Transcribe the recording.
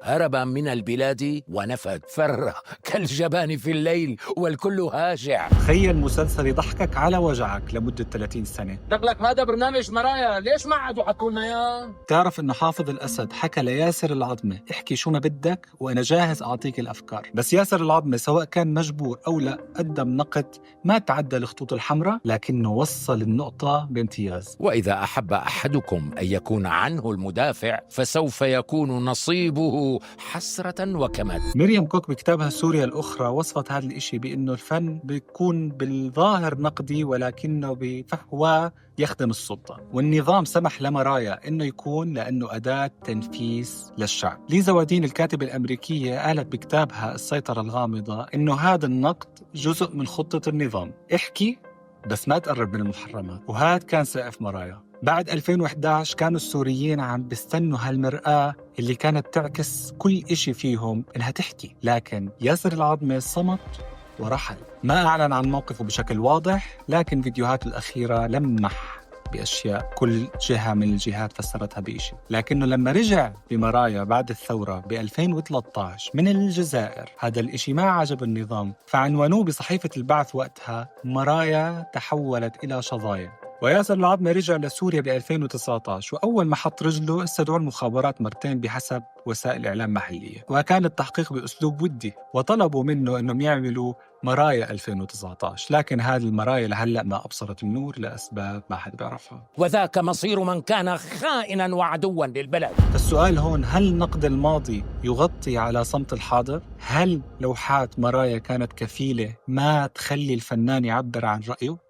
هرب من البلاد ونفد، فر كالجبان في الليل والكل هاجع. تخيل مسلسل يضحكك على وجعك لمدة 30 سنة. دخلك هذا برنامج مرايا، ليش ما عادوا حكوا لنا اياه؟ تعرف إنه حافظ الأسد حكى لياسر العظمة احكي شو ما بدك وأنا جاهز أعطيك الأفكار، بس ياسر العظمة سواء كان مجبور أو لا قدم نقد ما تعدى الخطوط الحمراء، لكنه وصل النقطة بامتياز. وإذا أحب أحدكم أن يكون عنه المدافع فسوف يكون نصيبه حسرة وكمد. مريم كوك بكتابها سوريا الأخرى وصفت هذا الإشي بأنه الفن بيكون بالظاهر نقدي ولكنه بفهوى يخدم السلطة، والنظام سمح لمرايا إنه يكون لأنه أداة تنفيس للشعب. ليزا ودين الكاتبة الأمريكية قالت بكتابها السيطرة الغامضة إنه هذا النقد جزء من خطة النظام، احكي بس ما تقرب من المحرمات، وهذا كان سقف مرايا. بعد 2011 كانوا السوريين عم بيستنوا هالمرآة اللي كانت تعكس كل إشي فيهم إنها تحكي، لكن ياسر العظمة صمت ورحل. ما أعلن عن موقفه بشكل واضح، لكن فيديوهاته الأخيرة لمح بأشياء كل جهة من الجهات فسرتها بإشي. لكنه لما رجع بمرايا بعد الثورة ب 2013 من الجزائر، هذا الإشي ما عجب النظام، فعنوانوه بصحيفة البعث وقتها مرايا تحولت إلى شظايا. وياسر العظمة رجع لسوريا ب 2019، وأول ما حط رجله استدعوا المخابرات مرتين بحسب وسائل إعلام محلية، وكان التحقيق بأسلوب ودي وطلبوا منه أنهم يعملوا مرايا 2019، لكن هذه المرايا لهلأ ما أبصرت النور لأسباب ما حد بيعرفها. وذاك مصير من كان خائنا وعدوا للبلد. فالسؤال هون، هل نقد الماضي يغطي على صمت الحاضر؟ هل لوحات مرايا كانت كفيلة ما تخلي الفنان يعبر عن رأيه؟